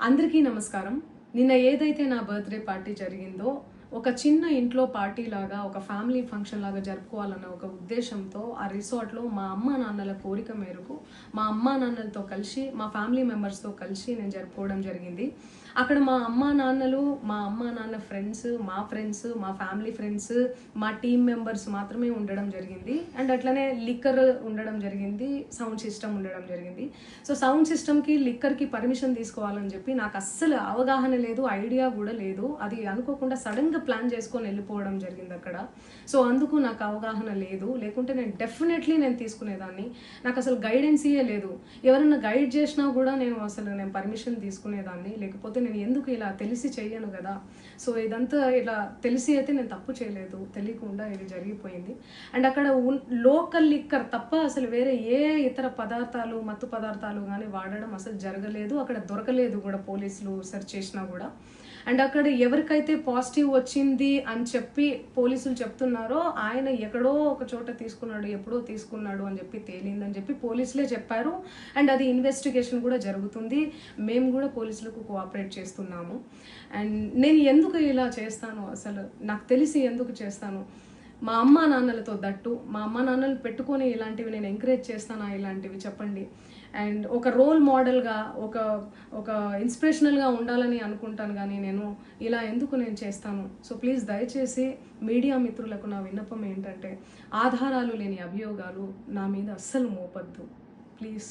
అందరికీ నమస్కారం. నిన్న ఏదైతే నా బర్త్డే పార్టీ జరిగిందో ఒక చిన్న ఇంట్లో పార్టీ లాగా ఒక ఫ్యామిలీ ఫంక్షన్ లాగా జరుపుకోవాలన్న ఒక ఉద్దేశంతో ఆ రిసార్ట్లో మా అమ్మా నాన్నల కోరిక మేరకు మా అమ్మా నాన్నలతో కలిసి మా ఫ్యామిలీ మెంబర్స్తో కలిసి నేను జరుపుకోవడం జరిగింది. అక్కడ మా అమ్మా నాన్న ఫ్రెండ్స్, మా ఫ్యామిలీ ఫ్రెండ్స్, మా టీమ్ మెంబర్స్ మాత్రమే ఉండడం జరిగింది. అండ్ అట్లనే లిక్కర్ ఉండడం జరిగింది, సౌండ్ సిస్టమ్ ఉండడం జరిగింది. సో సౌండ్ సిస్టమ్కి లిక్కర్కి పర్మిషన్ తీసుకోవాలని చెప్పి నాకు అస్సలు అవగాహన లేదు, ఐడియా కూడా లేదు. అది అనుకోకుండా సడన్గా ప్లాన్ చేసుకొని వెళ్ళిపోవడం జరిగింది అక్కడ. సో అందుకు నాకు అవగాహన లేదు, లేకుంటే నేను డెఫినెట్లీ తీసుకునేదాన్ని. నాకు అసలు గైడెన్సీయే లేదు. ఎవరైనా గైడ్ చేసినా కూడా నేను పర్మిషన్ తీసుకునేదాన్ని, లేకపోతే నేను ఎందుకు ఇలా తెలిసి చెయ్యను కదా. సో ఇదంతా ఇలా తెలిసి అయితే నేను తప్పు చేయలేదు, తెలియకుండా ఇది జరిగిపోయింది. అండ్ అక్కడ లోకల్ లిక్కర్ తప్ప అసలు వేరే ఏ ఇతర పదార్థాలు, మత్తు పదార్థాలు కానీ వాడడం అసలు జరగలేదు. అక్కడ దొరకలేదు కూడా, పోలీసులు సెర్చ్ చేసినా కూడా. అండ్ అక్కడ ఎవరికైతే పాజిటివ్ వచ్చింది అని చెప్పి పోలీసులు చెప్తున్నారో ఆయన ఎక్కడో ఒక చోట తీసుకున్నాడు, ఎప్పుడో తీసుకున్నాడు అని చెప్పి తేలిందని చెప్పి పోలీసులే చెప్పారు. అండ్ అది ఇన్వెస్టిగేషన్ కూడా జరుగుతుంది. మేము కూడా పోలీసులకు కోఆపరేట్ చేస్తున్నాము. అండ్ నేను ఎందుకు ఇలా చేస్తాను, అసలు నాకు తెలిసి ఎందుకు చేస్తాను, మా అమ్మా నాన్నలతో దట్టు మా అమ్మా నాన్నలు పెట్టుకొని ఇలాంటివి నేను ఎంకరేజ్ చేస్తానా, ఇలాంటివి చెప్పండి. అండ్ ఒక రోల్ మోడల్గా, ఒక ఇన్స్పిరేషనల్గా ఉండాలని అనుకుంటాను, కానీ నేను ఇలా ఎందుకు నేను చేస్తాను. సో ప్లీజ్ దయచేసి మీడియా మిత్రులకు నా విన్నపం ఏంటంటే, ఆధారాలు లేని అభియోగాలు నా మీద అస్సలు మోపద్దు ప్లీజ్.